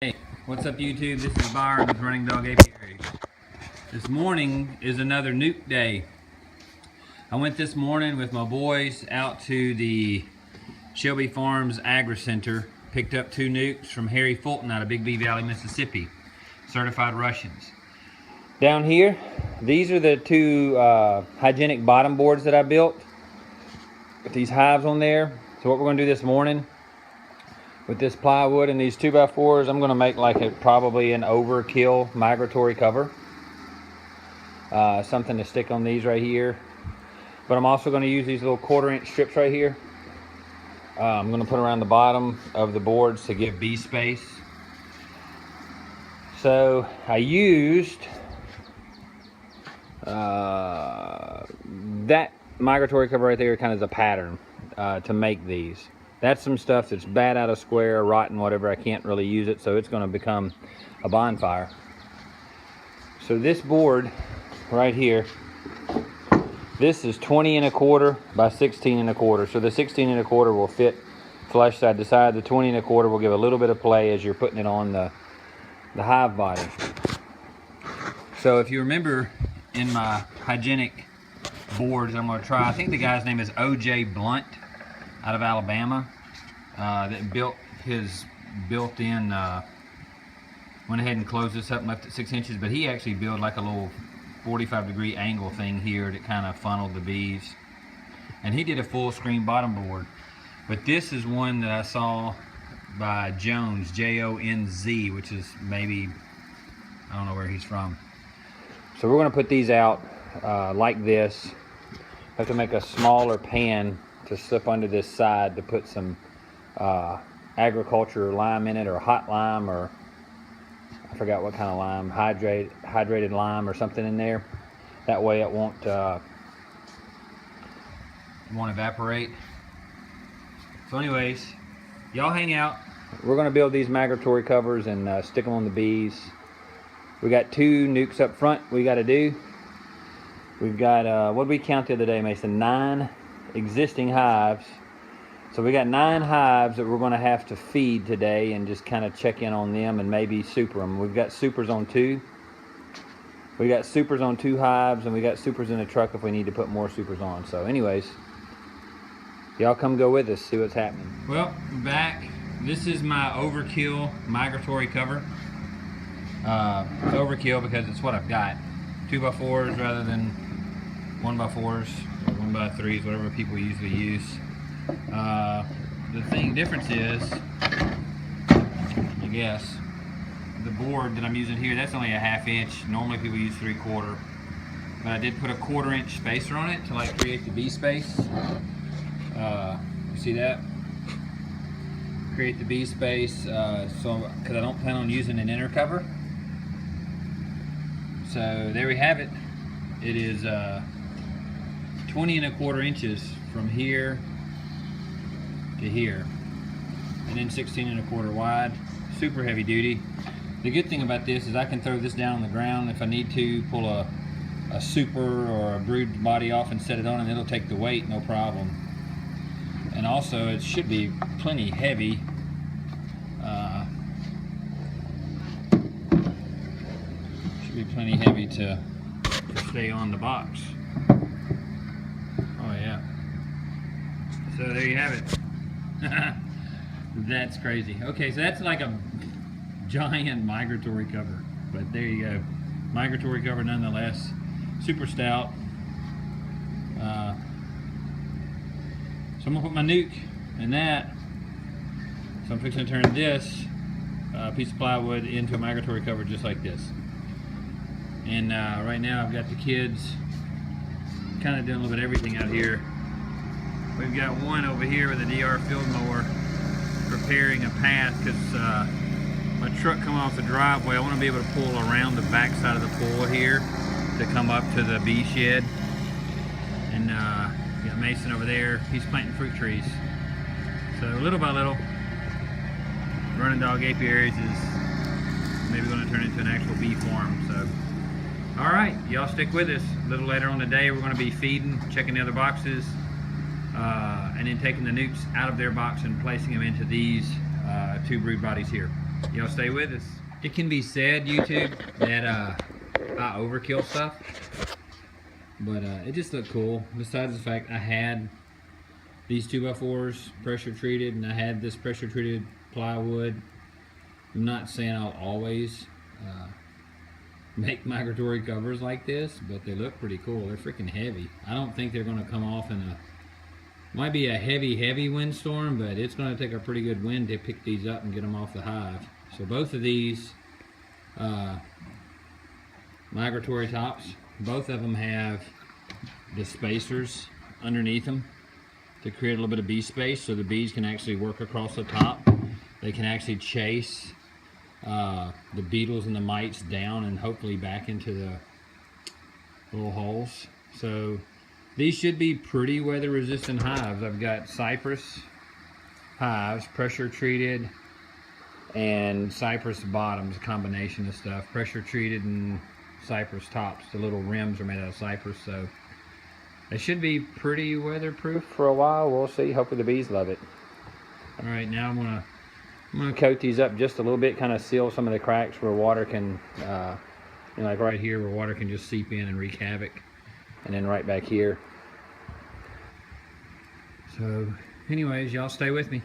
Hey, what's up YouTube? This is Byron with Running Dog Apiary. This morning is another nuke day. I went this morning with my boys out to the Shelby Farms Agri Center, picked up 2 nukes from Harry Fulton out of Big Bee Valley, Mississippi, certified Russians. Down here, these are the 2 hygienic bottom boards that I built with these hives on there. So what we're going to do this morning, with this plywood and these 2x4s, I'm going to make like probably an overkill migratory cover. Something to stick on these right here. But I'm also going to use these little 1/4-inch strips right here. I'm going to put around the bottom of the boards to give bee space. So I used that migratory cover right there kind of as a pattern to make these. That's some stuff that's bad out of square, rotten, whatever. I can't really use it, so it's going to become a bonfire. So this board right here, this is 20 1/4 by 16 1/4. So the 16 1/4 will fit flush side to side. The 20 1/4 will give a little bit of play as you're putting it on the hive body. So if you remember in my hygienic boards I'm going to try, I think the guy's name is O.J. Blunt out of Alabama, that built his built-in, went ahead and closed this up and left it 6 inches, but he actually built like a little 45-degree angle thing here that kind of funneled the bees, and he did a full screen bottom board. But this is one that I saw by Jones, J-O-N-Z, which is maybe, I don't know where he's from. So we're going to put these out like this. Have to make a smaller pan to slip under this side to put some agriculture lime in it, or hot lime, or I forgot what kind of lime, hydrated lime or something in there. That way it won't evaporate. So anyways, y'all hang out. We're going to build these migratory covers and stick them on the bees. We got 2 nukes up front we got to do. We've got, what did we count the other day, Mason? 9 existing hives. So we got 9 hives that we're going to have to feed today and just kind of check in on them and maybe super them. We've got supers on 2. We got supers on 2 hives, and we got supers in the truck if we need to put more supers on. So anyways, y'all come go with us, see what's happening. Well, we're back. This is my overkill migratory cover. It's overkill because it's what I've got. 2x4s rather than 1x4s or 1x3s, whatever people usually use. The difference is, I guess, the board that I'm using here, that's only a 1/2 inch. Normally people use 3/4, but I did put a 1/4-inch spacer on it to like create the bee space. You see that? Create the bee space, so because I don't plan on using an inner cover. So there we have it. It is 20 1/4 inches from here to here, and then 16 1/4 wide. Super heavy duty. The good thing about this is I can throw this down on the ground if I need to, pull a super or a brood body off and set it on, and it'll take the weight no problem. And also it should be plenty heavy. Should be plenty heavy to stay on the box. Oh yeah. So there you have it. That's crazy. Okay, so that's like a giant migratory cover, but there you go. Migratory cover nonetheless. Super stout. So I'm gonna put my nuke in that. So I'm fixing to turn this piece of plywood into a migratory cover just like this. And right now I've got the kids kind of doing a little bit of everything out here. We've got one over here with a DR field mower preparing a path because my truck come off the driveway. I want to be able to pull around the back side of the pool here to come up to the bee shed. And we got Mason over there. He's planting fruit trees. So little by little, Running Dog Apiaries is maybe going to turn into an actual bee farm. So, all right, y'all stick with us. A little later on today, we're going to be feeding, checking the other boxes, and then taking the nukes out of their box and placing them into these 2 brood bodies here. Y'all stay with us. It can be said, YouTube, that I overkill stuff, but it just looked cool. Besides the fact I had these 2x4s pressure treated, and I had this pressure treated plywood. I'm not saying I'll always make migratory covers like this, but they look pretty cool. They're freaking heavy. I don't think they're going to come off in a, might be a heavy windstorm, but it's going to take a pretty good wind to pick these up and get them off the hive. So both of these migratory tops, both of them have the spacers underneath them to create a little bit of bee space, so the bees can actually work across the top. They can actually chase the beetles and the mites down and hopefully back into the little holes. So these should be pretty weather resistant hives. I've got cypress hives, pressure treated, and cypress bottoms, a combination of stuff. Pressure treated and cypress tops. The little rims are made out of cypress, so they should be pretty weatherproof for a while. We'll see. Hopefully the bees love it. All right, now I'm gonna coat these up just a little bit, kind of seal some of the cracks where water can, you know, like right here where water can just seep in and wreak havoc, and then right back here. So anyways, y'all stay with me.